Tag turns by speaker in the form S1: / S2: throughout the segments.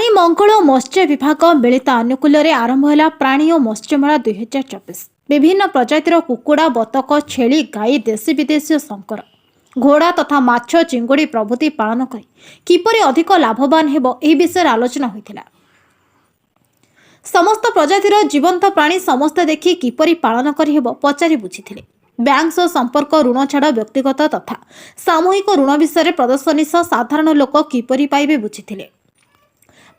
S1: प्राणी मंगल और मत्स्य विभाग मिलित आनुकूल्य आरंभ है प्राणी और मत्स्य मेला 2024। विभिन्न प्रजातिर कुकुड़ा बतक छेली गाई देशी विदेशी संकर घोड़ा तथा माछ चिंगुड़ी प्रभृति पालन कर किपरि अधिक लाभवान हेबो एही विषय आलोचना होइथिला। समस्त प्रजातिर जीवंत प्राणी समस्त देखि किपरि पालन करि हेबो पचारि बुझिथिले। बैंक सह संपर्क ऋण छाड़ व्यक्तिगत तथा सामूहिक ऋण विषय प्रदर्शनी सह साधारण लोक किपरि पाइबे बुझिथिले।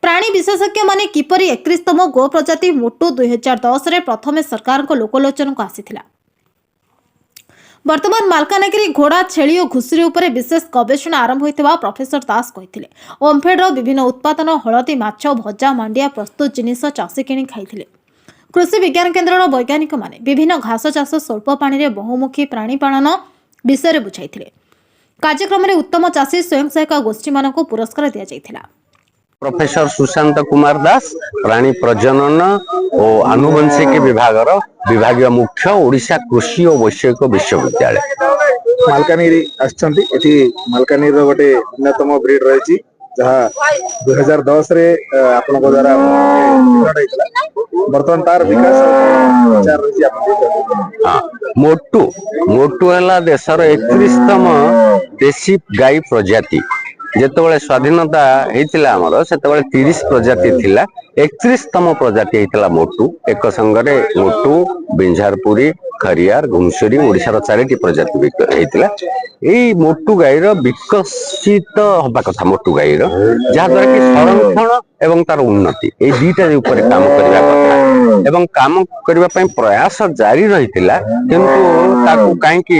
S1: प्राणी विशेषज्ञ माने किपरि 31तम गो प्रजाति मोटू 2010 रे प्रथमे सरकार को लोकलोचन को आसीथिला। वर्तमान मालकानगिरी घोड़ा छेली और घुसुरी उपरे विशेष गवेषणा आरंभ होइतिबा प्रोफेसर दास कहिथिले। ओमफेडर विभिन्न उत्पादन हळदी माछ भजा मांडिया प्रस्तुत जिनिस चाषी किणी खाइथिले। कृषि विज्ञान केन्द्रर वैज्ञानिक माने विभिन्न घास चाष स्वल्प पानी रे बहुमुखी प्राणी पालन विषय बुझाइथिले। कार्यक्रम में उत्तम चाषी स्वयं सहायता गोष्ठी मानक पुरस्कार दिया जाइथिला।
S2: प्रोफेसर सुशांत कुमार दास प्राणी प्रजनन और आनुवंशिक विभागीय मुख्य ओडिशा कृषि और वैषयिक विश्वविद्यालय
S3: मालकानगिरी आछंती एठी मालकानगिरी गोटे अन्यतम ब्रीड रही जहाँ 2010 रे आपन द्वारा बर्तमान तार विकास विचार रही
S2: हाँ मोटू मोटू है देशर 31तम देशी गाई प्रजाति जेतबळे स्वाधीनता हेतिला हमर सेतबळे 30 प्रजाति थिला 31तम प्रजाति हेतिला मोटू एक संगरे मोटू बिंझारपुरी खरियार घुमसुरी ओडिशार 4टी प्रजाति हेतिला। एई मोटू गाईर विकसित हबा कथा मोटू गाईर जहा द्वारा कि संरक्षण एवं तार उन्नति ए दुईटा ऊपर काम करबा कथा एवं काम करबा पई प्रयास जारी रहितिला किंतु ताकू काहे कि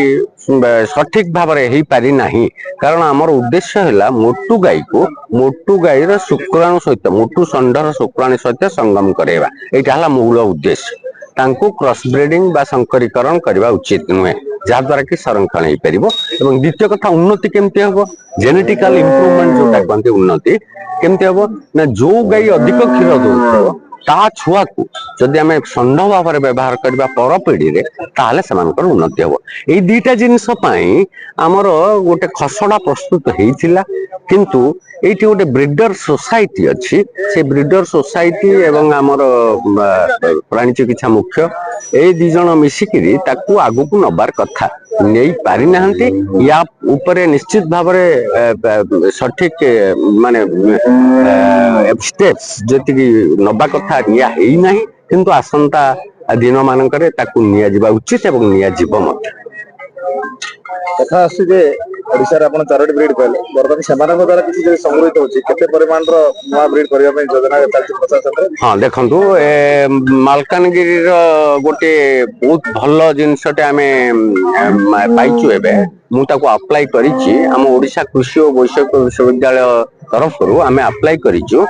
S2: सठिक भाव में हो पारि नाही कारण आमर उद्देश्य है मोटू गाई को मोटू गाईर शुक्राणु सहित मोटू षंडर शुक्राणु सहित संगम करवा यहाँ मूल उद्देश्य तांको क्रॉस ब्रीडिंग बा संकरीकरण करवा उचित नुहे जहाँ द्वारा कि संरक्षण हो पार। एवं द्वितीय कथा उन्नति केमती हम जेनेटिकल इम्प्रूवमेंट जोटा कहते उन्नति केमती हम ना जो गाई अधिक क्षीर दौ ता छुआ को जदि आम षंड भाव में व्यवहार करबा पर पीढ़ी रे ताले समानकर उन्नति हम एई दुईटा जिनिस पई हमर गोटे खसड़ा प्रस्तुत हेइथिला किंतु एठी गोटे ब्रीडर सोसाइटी अछि से ब्रीडर सोसाइटी एवं हमर प्राणी चिकित्सा मुख्य ए दी जण मिसिकिरी ताकू आगु को नबार कथा नहीं पारि नाहंती या ऊपर निश्चित भाव में सठिक माने स्टेप्स जति नबा कथा निया हेई नाही किंतु आसंता दिन मानकरे ताकू निया जिबा उचित एवं निया जीव मत
S3: कथा आसी जे ओडिसा रे आपण 4टी ब्रीड कहले वर्तमान सेमानक द्वारा किछि जे संग्रहित होछि केते परिमाण रो नवा ब्रीड करिया पय योजना चालछि प्रशासन रे।
S2: हां देखंतु मालकानगिरी रो गोटे बहुत भलो जिंसटे हमें पाइछु एबे मु ताको अप्लाई करिछि हम ओडिशा कृषि और वैषयिक विश्वविद्यालय तरफ आम अप्लाई करिछु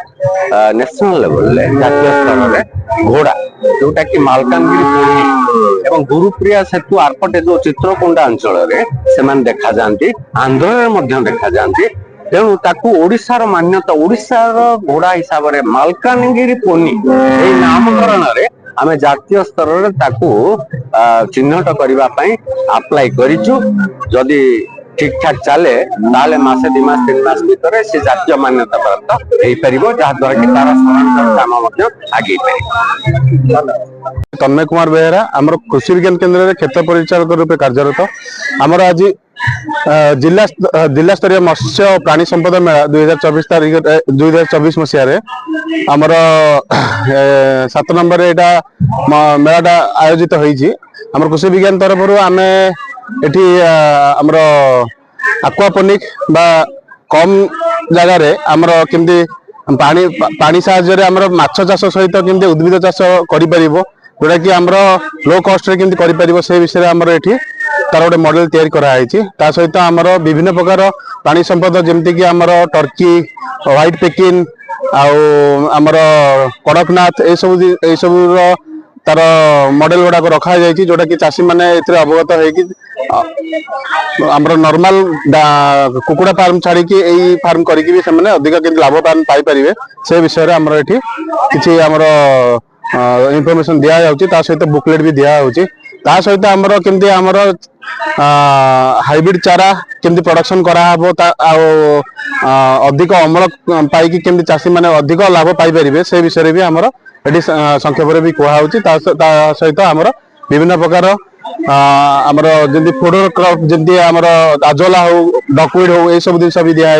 S2: नेशनल लेवल ले जातीय स्तर रे घोड़ा जोटा कि मालकानगिरी एवं गुरुप्रिया सेतु आरपटे जो चित्रकोंडा अंचल रे सेमान देखा जांती आंध्र रे मध्य देखा जांती तेणु ताकू ओडिशार मान्यता ओडिशार घोड़ा हिसाब रे मालकानगिरी पोनी ए नामकरण रे आमे जातीय स्तर रे ताकू चिन्हट करबा पई अप्लाई करिछु जदी ठीक ठाक चले ताले मासे 2 मास 3 मास भीतर से जातीय मान्यता प्राप्त हो पारिबो जहा द्वारा कि तारा संरक्षण काम मध्य आगे पारिबो।
S4: तन्मय कुमार बेहरा आमर कृषि विज्ञान केन्द्र रे क्षेत्र परिचालक रूपे कार्यरत आमर आज जिला स्तरीय मत्स्य प्राणी संपद मेला 2024 मसीह आमर 7 नंबर एटा मेलाटा आयोजित होईछि। आमर कृषि विज्ञान तरफ आम एठी आमर एक्वापोनिक बा कम जगह रे आमर केमती पानी पानी साहाय्य रे आमर माछ चाष सहित केमती उद्भिद चाष करि परिबो जोटा कि आमर लो कॉस्ट रे केमती करि परिबो से विषय आमर एठी तार गोटे मॉडल तैयारी करा है ता सहित आमर विभिन्न प्रकार प्राणी संपद जमती कि आमर टर्की व्हाइट पेकिन आमर कड़कनाथ ए सब तार मॉडल गुड़ाक रखा जायछि जोटा कि चाषी माने एथिरे अवगत है कि आमर नॉर्मल कुकुड़ा फार्म छाड़ी कि एई फार्म करिकि भी से अधिक केमती लाभवान पाई परिबे से विषय रे आमर एठी किछि आमर इनफॉरमेशन दिया जाउछि ता सहित बुकलेट भी दिया होछि ତା ସହିତ ଆମର କେମିତି ଆମର ହାଇବ୍ରିଡ ଚାରା କେମିତି ପ୍ରଡକ୍ସନ କରାହବ ଆଉ ଅଧିକ ଅମଳ ପାଇକି କେମିତି ଚାଷୀ ମାନେ ଅଧିକ ଲାଭ ପାଇପାରିବେ ସେ ବିଷୟରେ ବି ଆମର ଏଠି ସଂକ୍ଷେପରେ ବି କୁହାହଉଛି। ତା ସହିତ ଆମର ବିଭିନ୍ନ ପ୍ରକାର ଆମର ଯେମିତି ଫୋଡର କ୍ରପ ଯେମିତି ଆମର ଆଜୋଲା ହଉ ଡକୱିଡ ହଉ ଏଇ ସବୁ ଜିନିଷ ବି ଦିଆ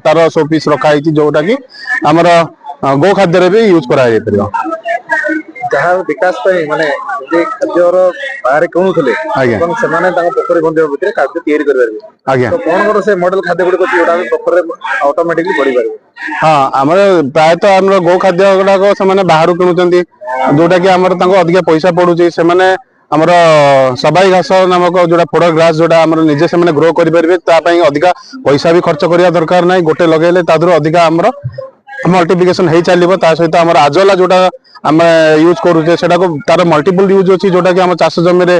S4: ତାର ସବୁ ପିସ୍ ରଖା ହେଇଛି ଯୋଉଟା କି ଆମର ଗୋ ଖାଦ୍ୟରେ ବି ୟୁଜ କରାଯାଇପାରିବ।
S3: ଯାହା ବିକାଶ ପାଇଁ ମାନେ ଯେ ଖାଦ୍ୟର ବାହାରେ କିଣୁଥିଲେ ଏବଂ ସେମାନେ ତାଙ୍କ ପୋଖରୀ ଗନ୍ଧିଆ ଭିତରେ ଖାଦ୍ୟ ତିଆରି କରିପାରିବେ।
S4: ଆଜ୍ଞା
S3: ତ କଣ କଣ ସେ ମଡେଲ ଖାଦ୍ୟ ଗୁଡିକ ଅଛି ଯୋଉଟା ଆମେ ପୋଖରୀରେ ଅଟୋମେଟିକଲି ବଢିପାରିବ?
S4: ହଁ ଆମର ପ୍ରାୟତଃ ଆମର ଗୋ ଖାଦ୍ୟ ଗୁଡାକ ସେମାନେ ବାହାରୁ କିଣୁଛନ୍ତି ଯୋଉଟା କି ଆମର ତାଙ୍କୁ ଅଧିକା ପଇସା ପଡୁଛି। ସେମାନେ ଆମର ସବାଇ ଘାସ ନାମକ ଯୋଉଟା ଫୋଡର ଗ୍ରାସ ଯୋଉଟା ଆମର ନିଜେ ସେମାନେ ଗ୍ରୋ କରିପାରିବେ ତା ପାଇଁ ଅଧିକା ପଇସା ବି ଖର୍ଚ୍ଚ କରିବା ଦରକାର ନାହିଁ। ଗୋଟେ ଲଗେଇଲେ ତା ଦେହରୁ ଅଧିକା ଆମର ମଲ୍ଟିପ୍ଲିକେସନ ହେଇ ଚାଲିବ। ତା ସହିତ ଆମର ଆଜୋଲା ଯୋଉଟା ଆମେ ୟୁଜ କରୁଛେ ସେଟାକୁ ତାର ମଲ୍ଟିପୁଲ ୟୁଜ ଅଛି ଯୋଉଟା କି ଆମ ଚାଷ ଜମିରେ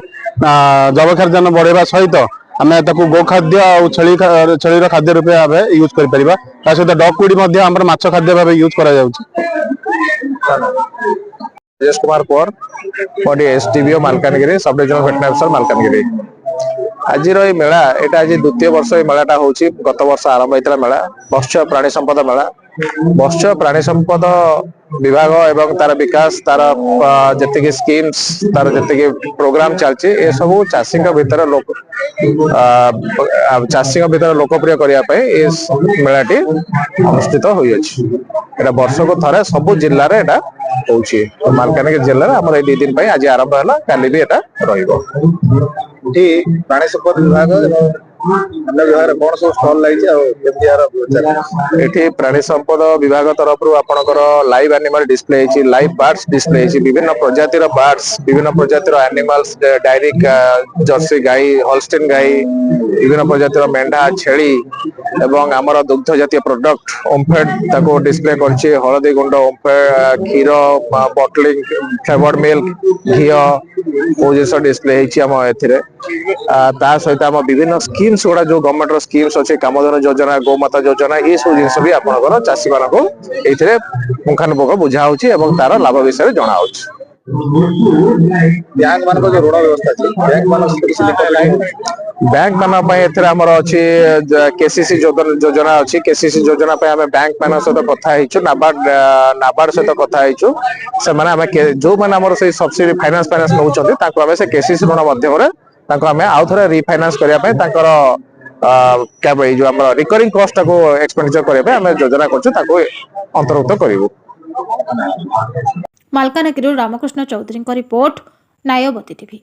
S4: ଯବକ୍ଷାରଜାନ ବଢେଇବା ସହିତ ଆମେ ତାକୁ ଗୋ ଖାଦ୍ୟ ଆଉ ଛେଳିର ଖାଦ୍ୟ ରୂପେ ଭାବେ ୟୁଜ କରିପାରିବା। ତା ସହିତ ଡକୱିଡ ମଧ୍ୟ ଆମର ମାଛ ଖାଦ୍ୟ ଭାବେ ୟୁଜ କରାଯାଉଛି।
S3: तेज कुमार कुवर बडी एसटीबीओ मालकानगिरी सब डिविजनल भेटनारी अफसर मालकानगिरी। आज मेला यहाँ आज द्वितीय वर्ष मेलाटा होची। गत वर्ष आरंभ होता मेला मत्स्य प्राणी संपद मेला। मत्स्य प्राणी संपद विभाग एवं तार विकास तार जी स्कीम्स तार जी प्रोग्राम चलती ए सब चाषी भीतर लोक चाषी भीतर लोकप्रिय करने मेलाटी अनुष्ठित होता वर्ष को थे सबू जिले में यहाँ होची। मालकानगिरी जिले में आम 2 दिन आज आरंभ है काली भी यहाँ प्राणी संपद विभाग कौन सब स्टल लगी प्राणी संपद विभाग तरफ आपनकर live animal display live birds display विभिन्न प्रजातिर बर्ड्स विभिन्न प्रजातिर एनिमल्स डायरी जर्सी गाई हॉल्स्टीन गाई विभिन्न प्रजातिर मेंढा छेली एवं आमर दुग्ध जातीय प्रोडक्ट ओम्फेड ताको डिस्प्ले करछि। हळदी गुंड ओम्फेड क्षीर बटलिंग फ्लेवर्ड मिल्क घी वो जिस डिस्प्ले सहित आम विभिन्न स्कीम्स गुड़ा जो गवर्नमेंट स्कीम्स अच्छे कामधन योजना गोमाता योजना ये सब जिन भी आप चाषी मान पुंखानुपुंख बुझा हो तार लाभ विषय जना बैंक मान जो ऋण व्यवस्था बैंक मान आमर अच्छी केसीसी योजना अच्छी केसीसी योजना बैंक मान सहित कथा नाबार्ड सहित कथा जो मैंने से सब्सिडी फाइनेंस नौ से केसीसी ऋण माध्यम आउ थे रिफाइनान्स करने जो रिकरिंग कॉस्ट एक्सपेंडिचर करने योजना कर अंतर्भुक्त करूँ।
S1: मालकानगिरी रामकृष्ण चौधरी रिपोर्ट नायबती टीवी।